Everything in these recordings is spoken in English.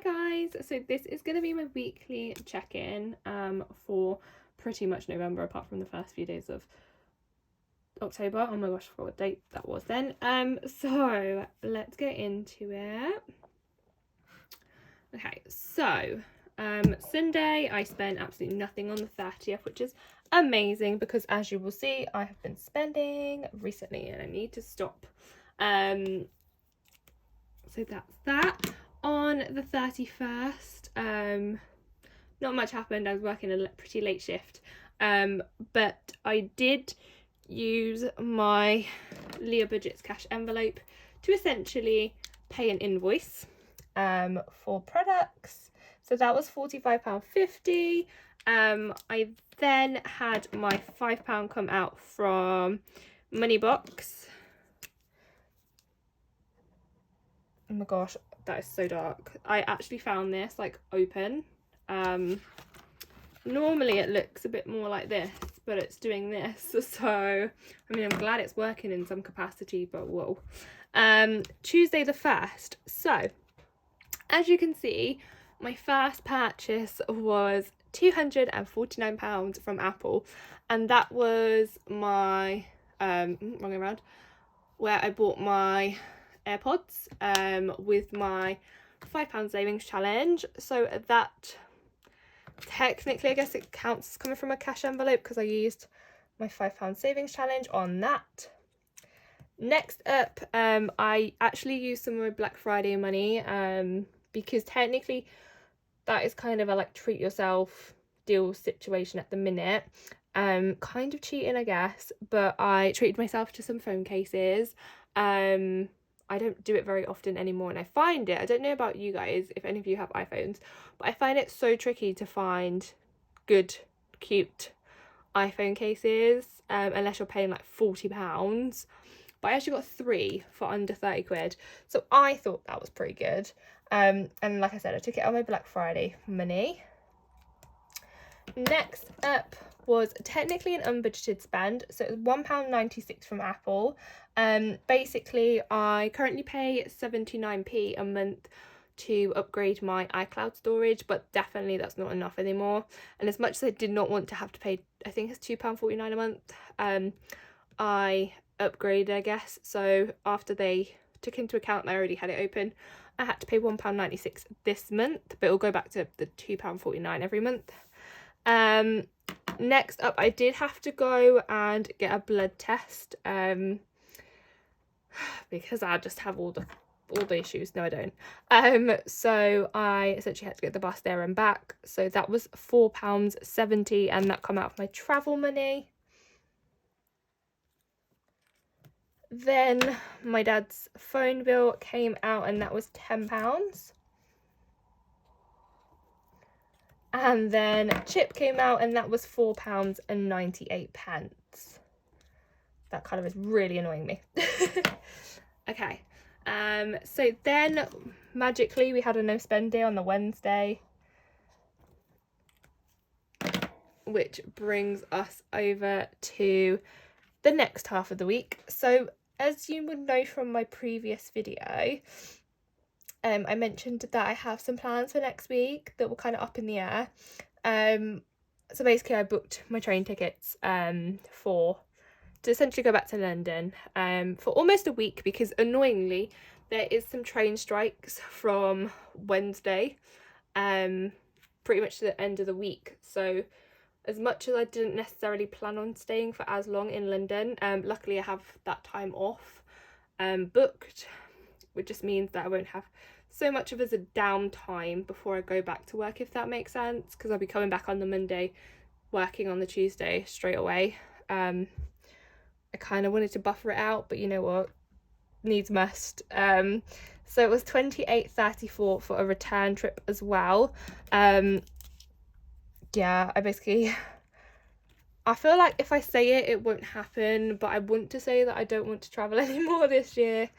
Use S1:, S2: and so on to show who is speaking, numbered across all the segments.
S1: guys, so this is going to be my weekly check-in for pretty much November, apart from the first few days of October. Oh my gosh, I forgot what date that was then. So let's get into it. Okay, so Sunday I spent absolutely nothing on the 30th, which is amazing because, as you will see, I have been spending recently and I need to stop. So that's that. On the 31st, not much happened. I was working a pretty late shift, but I did use my Leah Budgets cash envelope to essentially pay an invoice for products. So that was £45.50. I then had my £5 come out from Moneybox. Oh my gosh, that is so dark. I actually found this like open. Normally it looks a bit more like this, but it's doing this. So I mean, I'm glad it's working in some capacity, but whoa. Tuesday the 1st. So as you can see, my first purchase was £249 from Apple, and that was my wrong way around, where I bought my AirPods with my £5 savings challenge. So that technically, I guess it counts as coming from a cash envelope because I used my £5 savings challenge on that. Next up, I actually used some of my Black Friday money because technically that is kind of a like treat yourself deal situation at the minute. Kind of cheating, I guess, but I treated myself to some phone cases. I don't do it very often anymore, and I find it, I don't know about you guys, if any of you have iPhones, but I find it so tricky to find good, cute iPhone cases, unless you're paying like £40. But I actually got 3 for under 30 quid, so I thought that was pretty good. And like I said, I took it on my Black Friday money. Next up was technically an unbudgeted spend, so it was £1.96 from Apple. Basically I currently pay 79p a month to upgrade my iCloud storage, but definitely that's not enough anymore. And as much as I did not want to have to pay, I think it's £2.49 a month, I upgraded, I guess. So after they took into account that I already had it open, I had to pay £1.96 this month, but it'll go back to the £2.49 every month. Next up, I did have to go and get a blood test because I just have all the issues. No, I don't. So I essentially had to get the bus there and back, so that was £4.70, and that come out of my travel money. Then my dad's phone bill came out, and that was £10. And then chip came out, and that was £4.98. That kind of is really annoying me. Okay, so then magically we had a no spend day on the Wednesday, which brings us over to the next half of the week. So as you would know from my previous video, I mentioned that I have some plans for next week that were kind of up in the air. So basically I booked my train tickets to essentially go back to London for almost a week, because annoyingly there is some train strikes from Wednesday pretty much to the end of the week. So as much as I didn't necessarily plan on staying for as long in London, luckily I have that time off booked, which just means that I won't have so much of as a downtime before I go back to work, if that makes sense, because I'll be coming back on the Monday, working on the Tuesday straight away. I kind of wanted to buffer it out, but you know what, needs must. So it was £28.34 for a return trip as well. Yeah, I feel like if I say it, it won't happen, but I want to say that I don't want to travel anymore this year.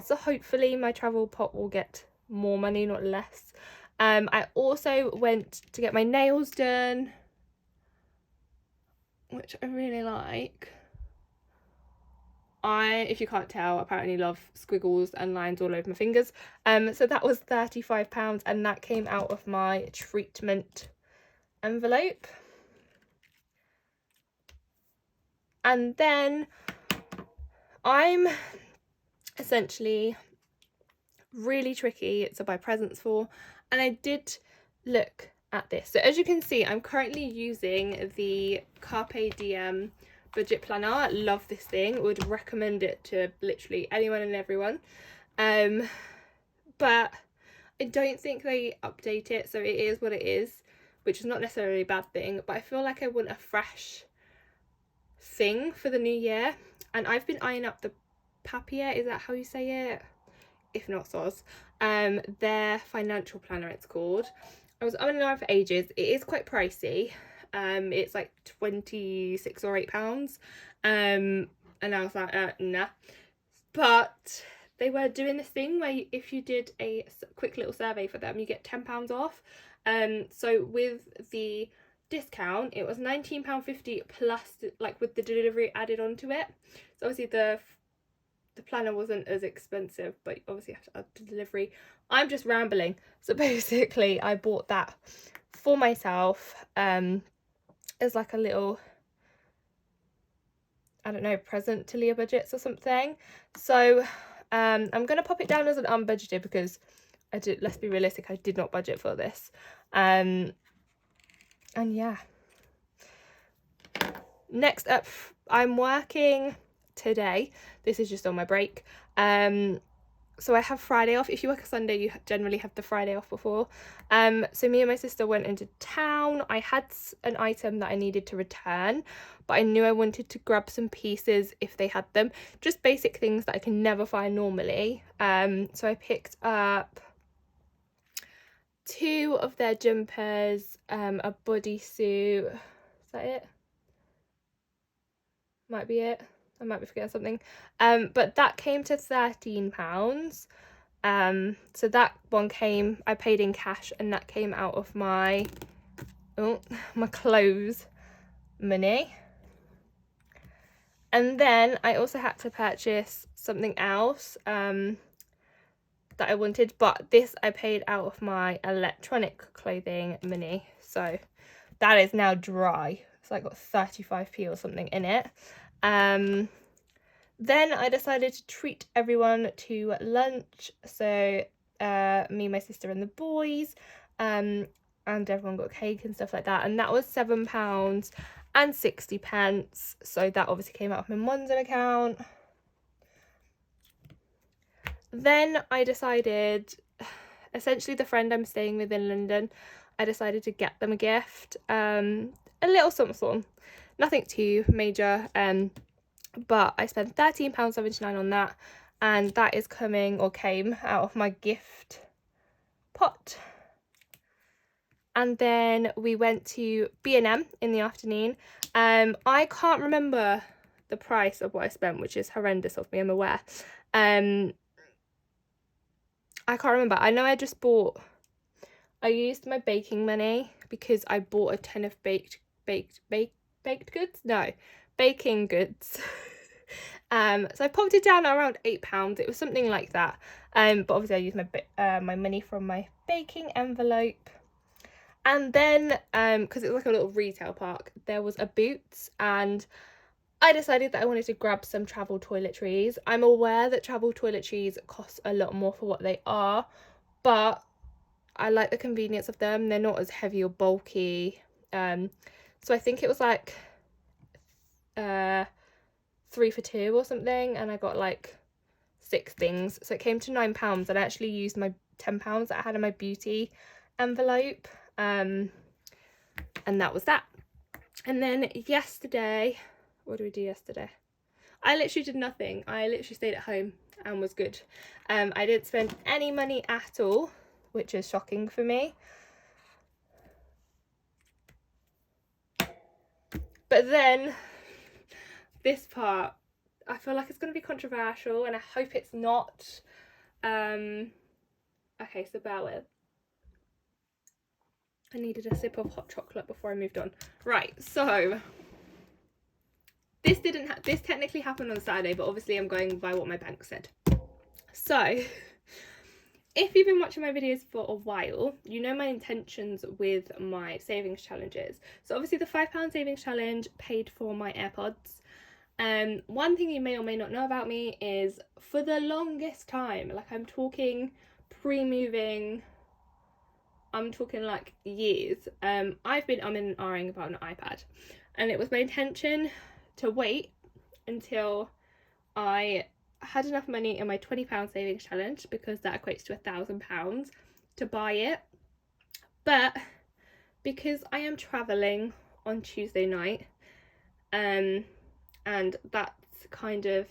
S1: So hopefully my travel pot will get more money, not less. I also went to get my nails done, which I really like. I, if you can't tell, apparently love squiggles and lines all over my fingers. So that was £35 and that came out of my treatment envelope. And then I'm essentially really tricky to buy presents for, and I did look at this. So as you can see, I'm currently using the Carpe Diem budget planner. Love this thing, would recommend it to literally anyone and everyone. But I don't think they update it, so it is what it is, which is not necessarily a bad thing, but I feel like I want a fresh thing for the new year. And I've been eyeing up the Papier, is that how you say it? If not Soz, their financial planner, it's called. I was on and on for ages. It is quite pricey. It's like 26 or £8. And I was like, nah. But they were doing this thing where if you did a quick little survey for them, you get £10 off. So with the discount, it was £19.50 plus, like, with the delivery added onto it. So obviously the planner wasn't as expensive, but obviously you have to add the delivery. I'm just rambling. So basically I bought that for myself as like a little, I don't know, present to Leah Budgets or something. So I'm gonna pop it down as an unbudgeted because I did, let's be realistic, I did not budget for this. And yeah, next up, I'm working today. This is just on my break. So I have Friday off. If you work a Sunday, you generally have the Friday off before. So me and my sister went into town. I had an item that I needed to return, but I knew I wanted to grab some pieces if they had them. Just basic things that I can never find normally. So I picked up 2 of their jumpers, a bodysuit. Is that it? Might be it. I might be forgetting something. But that came to £13. So that one came, I paid in cash, and that came out of my my clothes money. And then I also had to purchase something else that I wanted, but this I paid out of my electronic clothing money. So that is now dry. It's like got 35p or something in it. Then I decided to treat everyone to lunch. So me, my sister and the boys, and everyone got cake and stuff like that. And that was £7.60. So that obviously came out of my Monzo account. Then I decided, essentially the friend I'm staying with in London, I decided to get them a gift. A little something, nothing too major. But I spent £13.79 on that, and that is coming, or came, out of my gift pot. And then we went to B&M in the afternoon. I can't remember the price of what I spent, which is horrendous of me, I'm aware. I can't remember. I know I just bought, I used my baking money because I bought a ton of baked goods? No, baking goods. So I popped it down at around £8. It was something like that. But obviously I used my money from my baking envelope. And then because it was like a little retail park, there was a Boots, and I decided that I wanted to grab some travel toiletries. I'm aware that travel toiletries cost a lot more for what they are, but I like the convenience of them. They're not as heavy or bulky. So I think it was like 3 for 2 or something, and I got like 6 things, so it came to £9. And I actually used my £10 that I had in my beauty envelope, and that was that. And then yesterday, what did we do yesterday? I literally did nothing. I literally stayed at home and was good. I didn't spend any money at all, which is shocking for me. But then this part, I feel like it's going to be controversial, and I hope it's not. Okay, so bear with. I needed a sip of hot chocolate before I moved on. Right, so this technically happened on Saturday, but obviously I'm going by what my bank said. So if you've been watching my videos for a while, you know my intentions with my savings challenges. So obviously the £5 savings challenge paid for my AirPods. One thing you may or may not know about me is, for the longest time, like I'm talking pre-moving, I'm talking like years, I've been and ahhing about an iPad, and it was my intention to wait until I had enough money in my £20 savings challenge, because that equates to £1,000, to buy it. But because I am travelling on Tuesday night, and that's kind of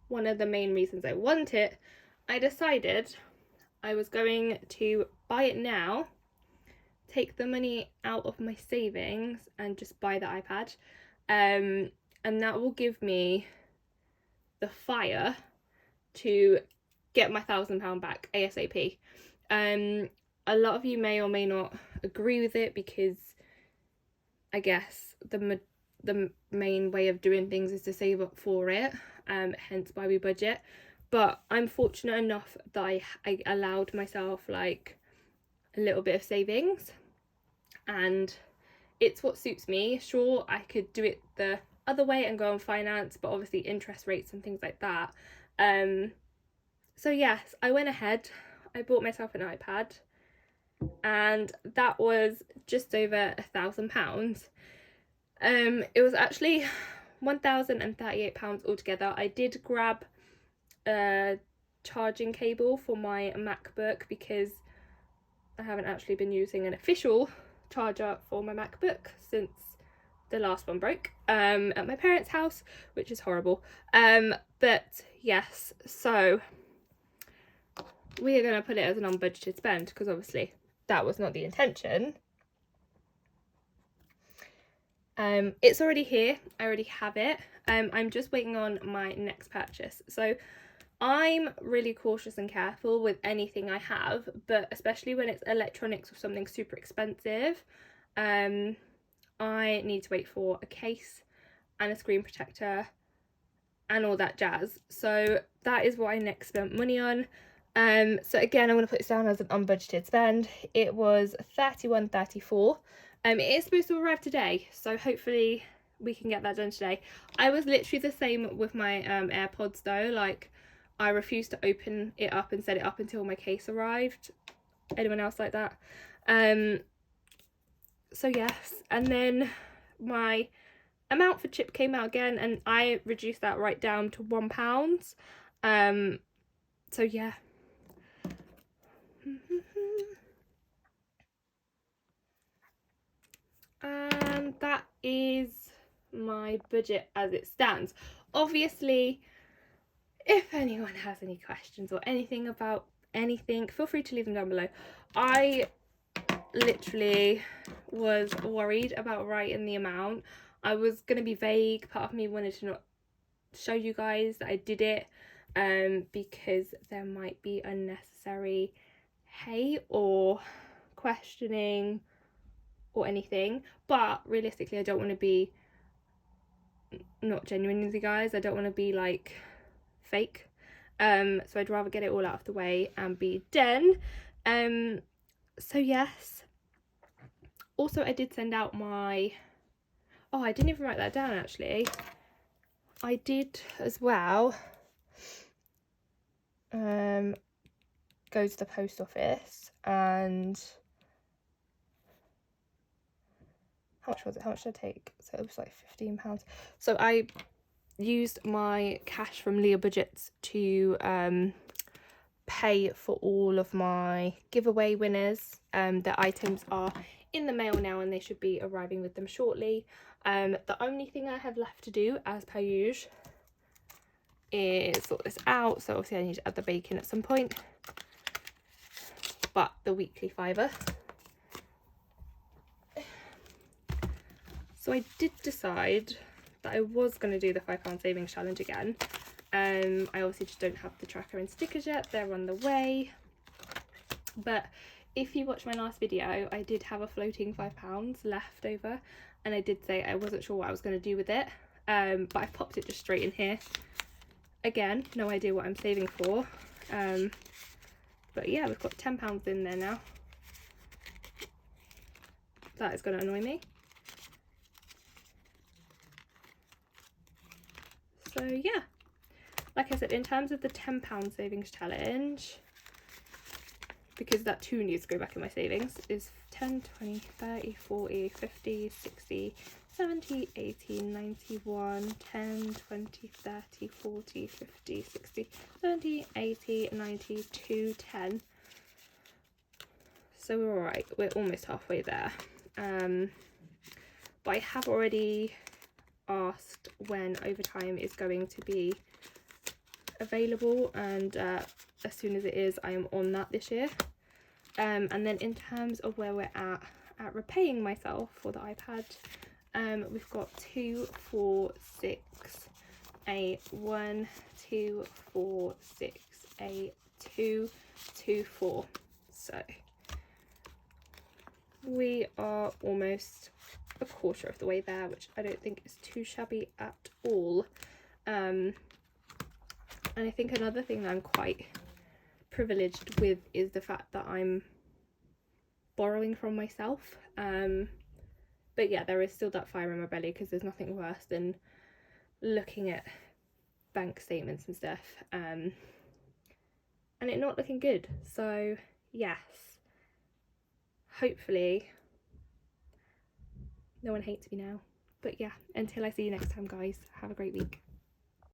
S1: one of the main reasons I want it, I decided I was going to buy it now, take the money out of my savings and just buy the iPad, and that will give me the fire to get my £1,000 back ASAP. A lot of you may or may not agree with it, because I guess the main way of doing things is to save up for it, hence why we budget. But I'm fortunate enough that I allowed myself like a little bit of savings, and it's what suits me. Sure, I could do it the other way and go on finance, but obviously interest rates and things like that. So yes, I went ahead, I bought myself an iPad, and that was just over £1,000. It was actually £1,038 altogether. I did grab a charging cable for my MacBook, because I haven't actually been using an official charger for my MacBook since the last one broke at my parents' house, which is horrible. But yes, so we are going to put it as an unbudgeted spend, because obviously that was not the intention. It's already here, I already have it. I'm just waiting on my next purchase. So I'm really cautious and careful with anything I have, but especially when it's electronics or something super expensive, I need to wait for a case and a screen protector and all that jazz. So that is what I next spent money on. So again, I'm going to put this down as an unbudgeted spend. It was £31.34. It is supposed to arrive today, so hopefully we can get that done today. I was literally the same with my AirPods though. Like, I refused to open it up and set it up until my case arrived. Anyone else like that? So yes, and then my amount for chip came out again, and I reduced that right down to £1. So yeah. And that is my budget as it stands. Obviously, if anyone has any questions or anything about anything, feel free to leave them down below. I literally was worried about writing the amount. I was going to be vague. Part of me wanted to not show you guys that I did it, because there might be unnecessary hate or questioning or anything. But realistically, I don't want to be not genuine with you guys. I don't want to be like fake. So I'd rather get it all out of the way and be done. So yes. Also, I did send out my, oh, I didn't even write that down actually. I did as well go to the post office, and how much was it? How much did I take? So it was like £15. So I used my cash from Leah Budgets to pay for all of my giveaway winners. The items are in the mail now, and they should be arriving with them shortly. The only thing I have left to do, as per usual, is sort this out. So obviously I need to add the bacon at some point, but the weekly fiver. So I did decide that I was going to do the £5 savings challenge again. I obviously just don't have the tracker and stickers yet, they're on the way. But if you watched my last video, I did have a floating £5 left over, and I did say I wasn't sure what I was going to do with it. but I've popped it just straight in here. Again, no idea what I'm saving for, but yeah, we've got £10 in there now. That is going to annoy me. So yeah, like I said, in terms of the £10 savings challenge, because that too needs to go back in my savings, is 10, 20, 30, 40, 50, 60, 70, 80, 91, 10, 20, 30, 40, 50, 60, 70, 80, 90, 210. So we're alright, we're almost halfway there. But I have already asked when overtime is going to be available, and as soon as it is, I am on that this year. And then in terms of where we're at repaying myself for the iPad, we've got 2, 4, 6, 8, 1, 2, 4, 6, 8, 2, 2, 4. So we are almost a quarter of the way there, which I don't think is too shabby at all. And I think another thing that I'm quite privileged with is the fact that I'm borrowing from myself. But yeah, there is still that fire in my belly, because there's nothing worse than looking at bank statements and stuff and it not looking good. So yes, hopefully no one hates me now. But yeah, until I see you next time, guys, have a great week.